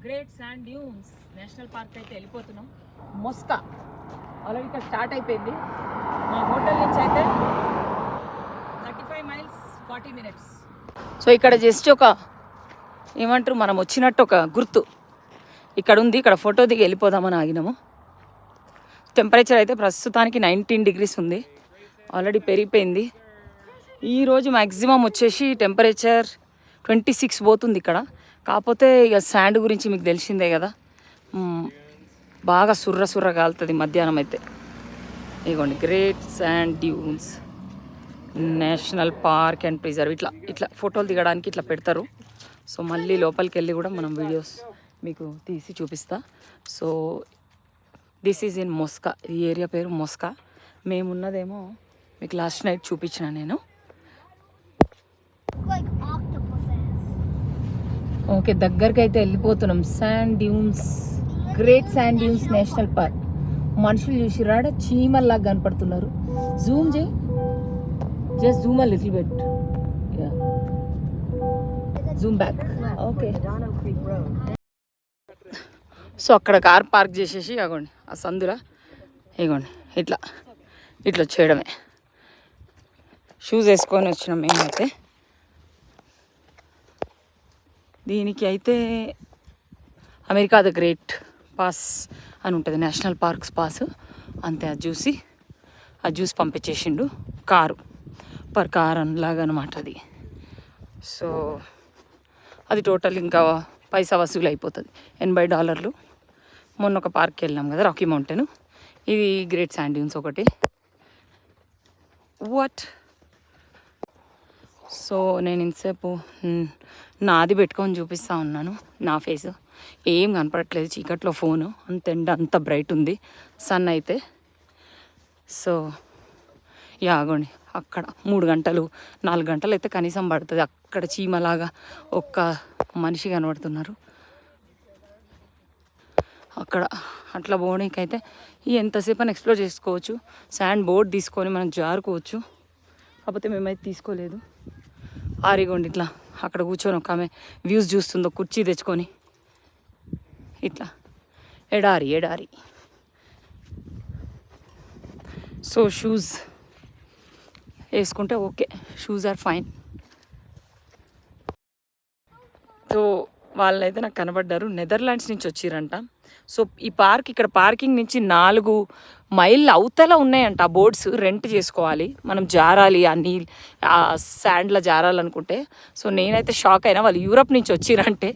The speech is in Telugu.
Great sand dunes national park అయితే వెళ్ళిపోతున్నాం. మొస్కా ఆల్రెడీ ఇక్కడ స్టార్ట్ అయిపోయింది. మా హోటల్ నుంచి అయితే 35 మైల్స్ 40 మినిట్స్. సో ఇక్కడ జస్ట్ ఒక ఏమంటారు మనం వచ్చినట్టు ఒక గుర్తు ఇక్కడ ఉంది. ఇక్కడ ఫోటో దిగి వెళ్ళిపోదామని ఆగినాము. టెంపరేచర్ అయితే ప్రస్తుతానికి 19 degrees ఉంది. ఆల్రెడీ పెరిగిపోయింది. ఈరోజు మ్యాక్సిమం వచ్చేసి టెంపరేచర్ 26 పోతుంది ఇక్కడ. కాకపోతే ఇక శాండ్ గురించి మీకు తెలిసిందే కదా, బాగా సుర్ర కాలుతుంది మధ్యాహ్నం అయితే. ఇగోండి great sand dunes national park and preserve. ఇట్లా ఫోటోలు దిగడానికి ఇట్లా పెడతారు. సో మళ్ళీ లోపలికి వెళ్ళి కూడా మనం వీడియోస్ మీకు తీసి చూపిస్తా. So this is in Moscow. ఈ ఏరియా పేరు మొస్కా. మేమున్నదేమో మీకు లాస్ట్ నైట్ చూపించిన నేను. ఓకే, దగ్గరికి అయితే వెళ్ళిపోతున్నాం. Sand dunes, great sand dunes national park. మనుషులు చూసి రాడ చీమల్లాగా కనపడుతున్నారు. జూమ్ చేయి, just Zoom a little bit, Zoom back. Okay, so అక్కడ కార్ పార్క్ చేసేసి అగోండి ఆ సందులా ఇగోండి ఇట్లా చేయడమే. షూస్ వేసుకొని వచ్చినాం మేమైతే. దీనికి అయితే అమెరికా ద గ్రేట్ పాస్ అని ఉంటుంది, నేషనల్ పార్క్స్ పాస్ అంతే. అది చూసి పంపించేసిండు కారు, పర్ కార్ లాగా అనమాట అది. సో అది టోటల్ ఇంకా పైసా వసూలు అయిపోతుంది, $80. మొన్న ఒక పార్క్కి వెళ్ళాం కదా, రాకీ మౌంటైన్. ఇది గ్రేట్ శాండ్ డ్యూన్స్ ఒకటి. వాట్ సో నేను ఇంతసేపు నాది పెట్టుకొని చూపిస్తూ ఉన్నాను, నా ఫేస్ ఏం కనపడట్లేదు చీకట్లో. ఫోను అంత ఎండ, అంత బ్రైట్ ఉంది సన్ అయితే. సో యాగోండి అక్కడ 3 గంటలు 4 గంటలు అయితే కనీసం పడుతుంది. అక్కడ చీమలాగా ఒక్క మనిషి కనబడుతున్నారు అక్కడ. అట్లా పోనీకైతే ఎంతసేపు అని ఎక్స్ప్లోర్ చేసుకోవచ్చు. శాండ్ బోర్డ్ తీసుకొని మనం జారుకోవచ్చు. కాకపోతే మేమైతే తీసుకోలేదు. ఆరిగోండి ఇట్లా అక్కడ కూర్చొని ఒక ఆమె వ్యూస్ చూస్తుందో కుర్చీ తెచ్చుకొని. ఇట్లా ఎడారి. సో షూస్ వేసుకుంటే okay, shoes are fine. So వాళ్ళైతే నాకు కనబడ్డారు, నెదర్లాండ్స్ నుంచి వచ్చిరంట. సో ఈ పార్క్ ఇక్కడ పార్కింగ్ నుంచి 4 మైళ్ళ అవతల ఉన్నాయంట ఆ బోర్డ్స్. రెంట్ చేసుకోవాలి, మనం జారాలి, ఆ శాండ్లో జారాలనుకుంటే. సో నేనైతే షాక్ అయినా, వాళ్ళు యూరప్ నుంచి వచ్చిరంటే